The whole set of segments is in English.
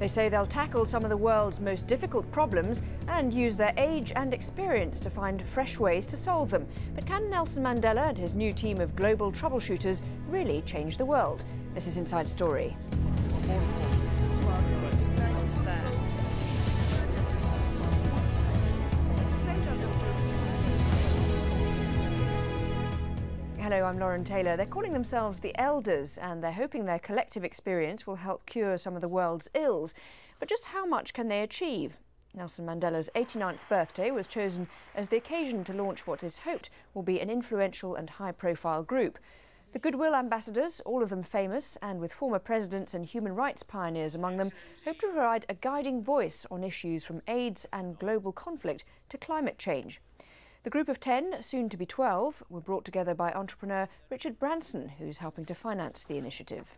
They say they'll tackle some of the world's most difficult problems and use their age and experience to find fresh ways to solve them. But can Nelson Mandela and his new team of global troubleshooters really change the world? This is Inside Story. Hello, I'm Lauren Taylor. They're calling themselves the Elders, and they're hoping their collective experience will help cure some of the world's ills. But just how much can they achieve? Nelson Mandela's 89th birthday was chosen as the occasion to launch what is hoped will be an influential and high-profile group. The Goodwill ambassadors, all of them famous, and with former presidents and human rights pioneers among them, hope to provide a guiding voice on issues from AIDS and global conflict to climate change. The group of 10, soon to be 12, were brought together by entrepreneur Richard Branson, who's helping to finance the initiative.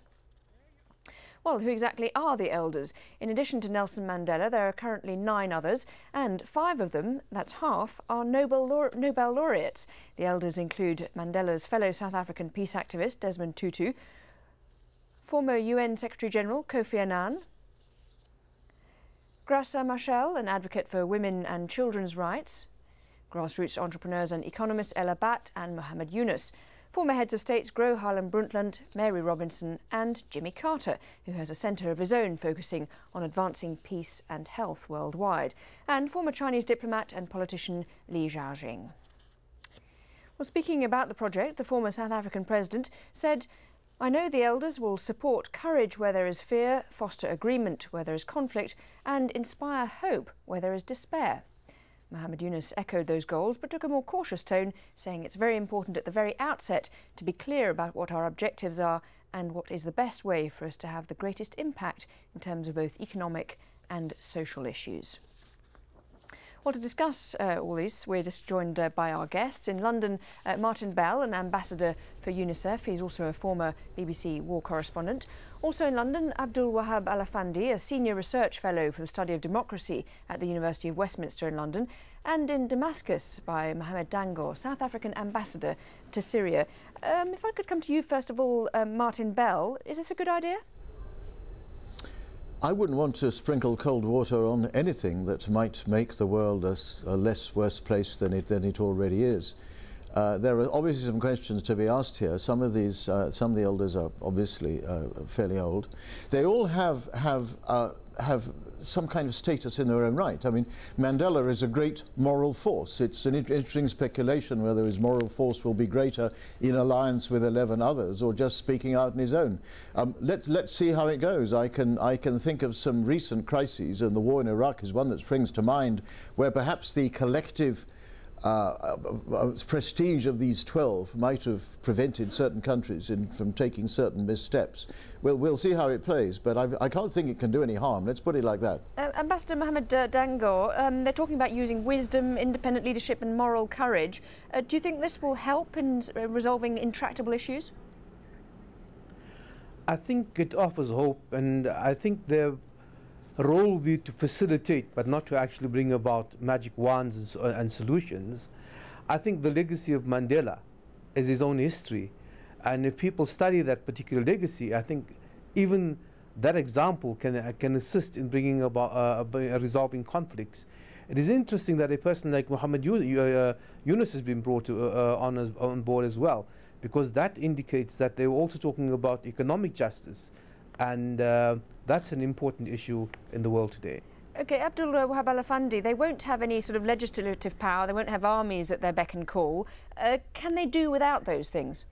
Well, who exactly are the Elders? In addition to Nelson Mandela, there are currently 9 others, and 5 of them, that's half, are Nobel laureates. The Elders include Mandela's fellow South African peace activist Desmond Tutu, former UN Secretary-General Kofi Annan, Graça Machel, an advocate for women and children's rights, grassroots entrepreneurs and economists Ella Batt and Mohamed Yunus, former heads of states Gro Harlem Brundtland, Mary Robinson and Jimmy Carter, who has a centre of his own focusing on advancing peace and health worldwide, and former Chinese diplomat and politician Li Xiaojing. Well, speaking about the project, the former South African president said, "I know the Elders will support courage where there is fear, foster agreement where there is conflict, and inspire hope where there is despair." Mohamed Yunus echoed those goals but took a more cautious tone, saying it's very important at the very outset to be clear about what our objectives are and what is the best way for us to have the greatest impact in terms of both economic and social issues. Well, to discuss all this, we're just joined by our guests. In London, Martin Bell, an ambassador for UNICEF. He's also a former BBC war correspondent. Also in London, Abdul Wahab Al-Afandi, a senior research fellow for the study of democracy at the University of Westminster in London. And in Damascus by Mohamed Dango, South African ambassador to Syria. If I could come to you first of all, Martin Bell, is this a good idea? I wouldn't want to sprinkle cold water on anything that might make the world a less worse place than it already is. There are obviously some questions to be asked here. Some of the Elders are obviously fairly old. They all have some kind of status in their own right. I mean, Mandela is a great moral force. It's an interesting speculation whether his moral force will be greater in alliance with 11 others or just speaking out on his own. Let's see how it goes. I can think of some recent crises, and the war in Iraq is one that springs to mind, where perhaps the collective prestige of these 12 might have prevented certain countries from taking certain missteps. We'll see how it plays, but I can't think it can do any harm. Let's put it like that. Ambassador Mohamed Dango, they're talking about using wisdom, independent leadership and moral courage. Do you think this will help in resolving intractable issues? I think it offers hope, and I think their role will be to facilitate, but not to actually bring about magic wands and solutions. I think the legacy of Mandela is his own history, and if people study that particular legacy, I think even that example can assist in bringing about resolving conflicts. It is interesting that a person like Mohamed Yunus has been brought on board as well, because that indicates that they were also talking about economic justice, and that's an important issue in the world today. OK, Abdul Wahab Al-Afandi, they won't have any sort of legislative power, they won't have armies at their beck and call. Can they do without those things?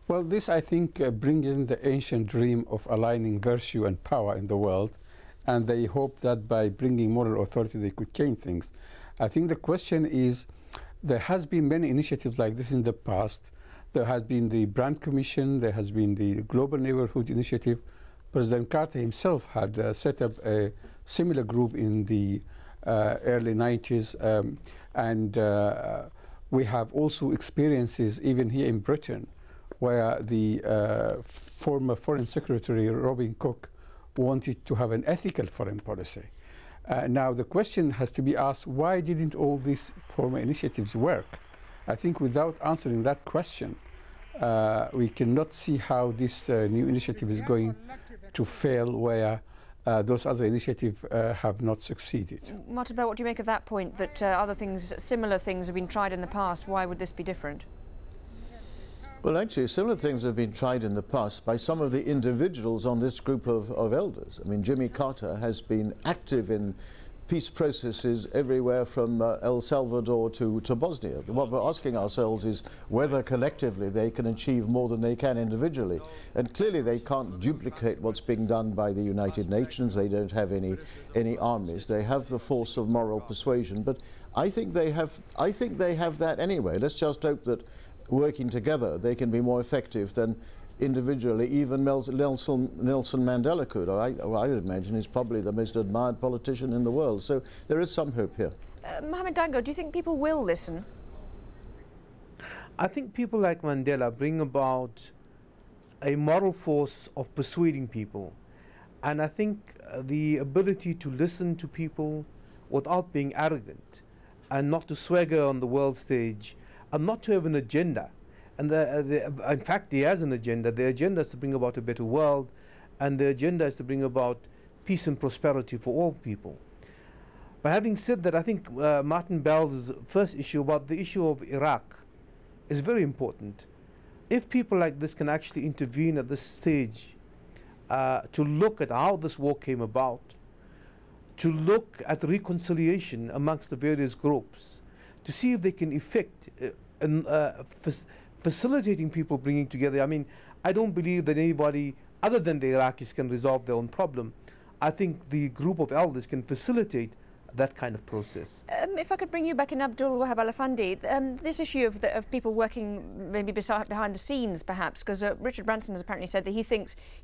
Well, this, I think, brings in the ancient dream of aligning virtue and power in the world, and they hope that by bringing moral authority they could change things. I think the question is, there has been many initiatives like this in the past. There has been the Brand Commission, there has been the Global Neighborhood Initiative. President Carter himself had set up a similar group in the early 90s, and we have also experiences even here in Britain where the former Foreign Secretary Robin Cook wanted to have an ethical foreign policy. Now the question has to be asked, why didn't all these former initiatives work? I think without answering that question, we cannot see how this new initiative is going to fail, where those other initiatives have not succeeded. Martin Bell, what do you make of that point, that other things, similar things have been tried in the past? Why would this be different? Well, actually, similar things have been tried in the past by some of the individuals on this group of elders. I mean, Jimmy Carter has been active in peace processes everywhere from El Salvador to Bosnia. What we're asking ourselves is whether collectively they can achieve more than they can individually. And clearly they can't duplicate what's being done by the United Nations. They don't have any armies. They have the force of moral persuasion. But I think they have that anyway. Let's just hope that working together they can be more effective than individually even Nelson Mandela could. I would imagine he's probably the most admired politician in the world. So there is some hope here. Mohamed Dango, do you think people will listen? I think people like Mandela bring about a moral force of persuading people. And I think the ability to listen to people without being arrogant and not to swagger on the world stage and not to have an agenda. And in fact, he has an agenda. The agenda is to bring about a better world, and the agenda is to bring about peace and prosperity for all people. But having said that, I think Martin Bell's first issue about the issue of Iraq is very important. If people like this can actually intervene at this stage to look at how this war came about, to look at reconciliation amongst the various groups, to see if they can effect facilitating people bringing together. I mean, I don't believe that anybody other than the Iraqis can resolve their own problem. I think the group of elders can facilitate that kind of process. If I could bring you back in, Abdul Wahab Al-Afandi, this issue of people working maybe behind the scenes perhaps, because Richard Branson has apparently said that he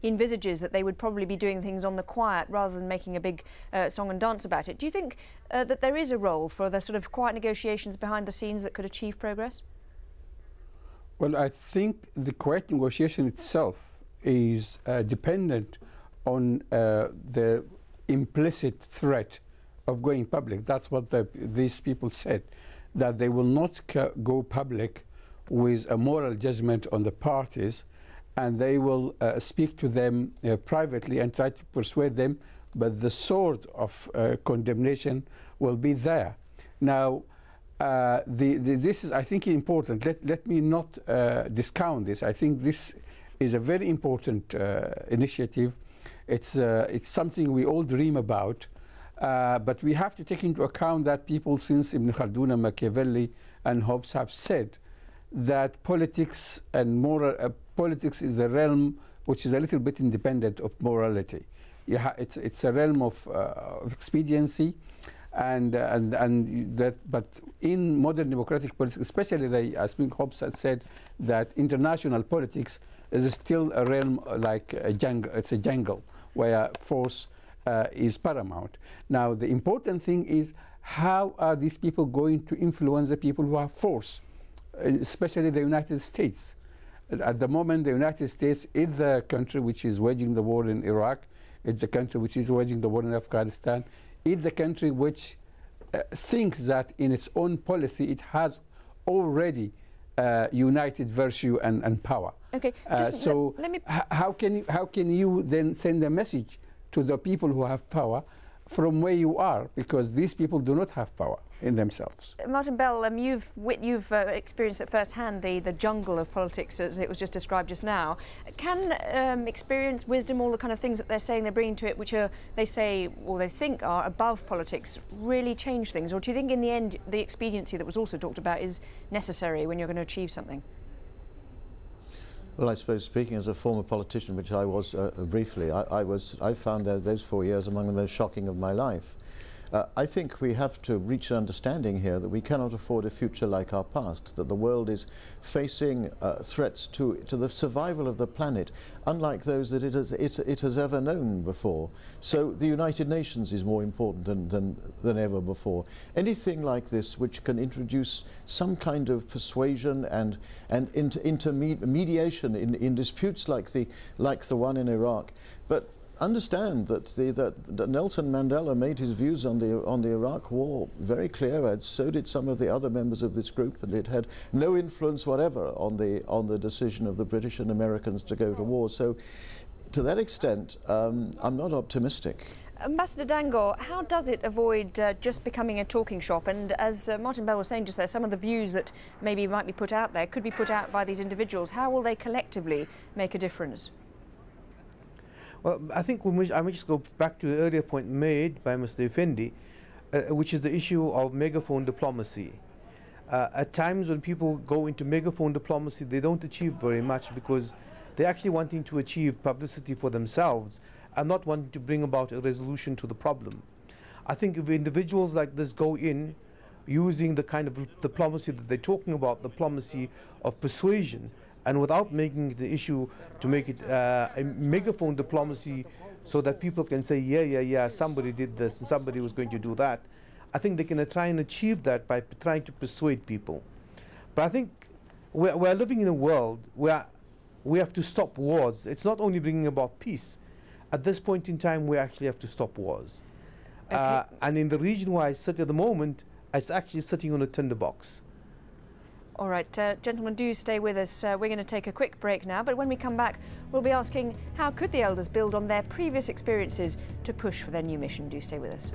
envisages that they would probably be doing things on the quiet rather than making a big song and dance about it. Do you think that there is a role for the sort of quiet negotiations behind the scenes that could achieve progress? Well, I think the quiet negotiation itself is dependent on the implicit threat of going public. That's what these people said, that they will not go public with a moral judgment on the parties, and they will speak to them privately and try to persuade them, but the sword of condemnation will be there. Now, this is, I think, important. Let me not discount this. I think this is a very important initiative. It's something we all dream about, but we have to take into account that people since Ibn Khaldun and Machiavelli and Hobbes have said that politics and politics is a realm which is a little bit independent of morality. It's a realm of expediency. But in modern democratic politics, especially, I think Hobbes has said that international politics is still a realm like a jungle. It's a jungle where force is paramount. Now, the important thing is how are these people going to influence the people who have force, especially the United States. At the moment, the United States is the country which is waging the war in Iraq. It's the country which is waging the war in Afghanistan. It's the country which thinks that in its own policy it has already united virtue and power. Okay. So how can you then send a message to the people who have power from where you are, because these people do not have power in themselves? Martin Bell, you've experienced at first hand the jungle of politics as it was just described just now. Can experience, wisdom, all the kind of things that they're saying they're bringing to it, which are, they say or they think are above politics, really change things? Or do you think in the end the expediency that was also talked about is necessary when you're going to achieve something? Well, I suppose speaking as a former politician, which I was briefly, I found those 4 years among the most shocking of my life. I think we have to reach an understanding here that we cannot afford a future like our past, that the world is facing threats to the survival of the planet, unlike those that it has ever known before. So the United Nations is more important than ever before. Anything like this which can introduce some kind of persuasion and mediation in disputes like the one in Iraq. But understand that Nelson Mandela made his views on the Iraq war very clear, and so did some of the other members of this group, and it had no influence whatever on the decision of the British and Americans to go to war. So To that extent, I'm not optimistic. Ambassador Dango, how does it avoid just becoming a talking shop? And as Martin Bell was saying just there, some of the views that maybe might be put out there could be put out by these individuals. How will they collectively make a difference? Well, I think I may just go back to the earlier point made by Mr. Effendi, which is the issue of megaphone diplomacy. At times when people go into megaphone diplomacy, they don't achieve very much because they're actually wanting to achieve publicity for themselves and not wanting to bring about a resolution to the problem. I think if individuals like this go in using the kind of diplomacy that they're talking about, diplomacy of persuasion, and without making it the issue to make it a megaphone diplomacy so that people can say, yeah, somebody did this and somebody was going to do that, I think they can try and achieve that by trying to persuade people. But I think we're living in a world where we have to stop wars. It's not only bringing about peace. At this point in time, we actually have to stop wars. Okay. And in the region where I sit at the moment, it's actually sitting on a tinderbox. All right, gentlemen, do stay with us. We're going to take a quick break now, but when we come back, we'll be asking how could the elders build on their previous experiences to push for their new mission. Do stay with us.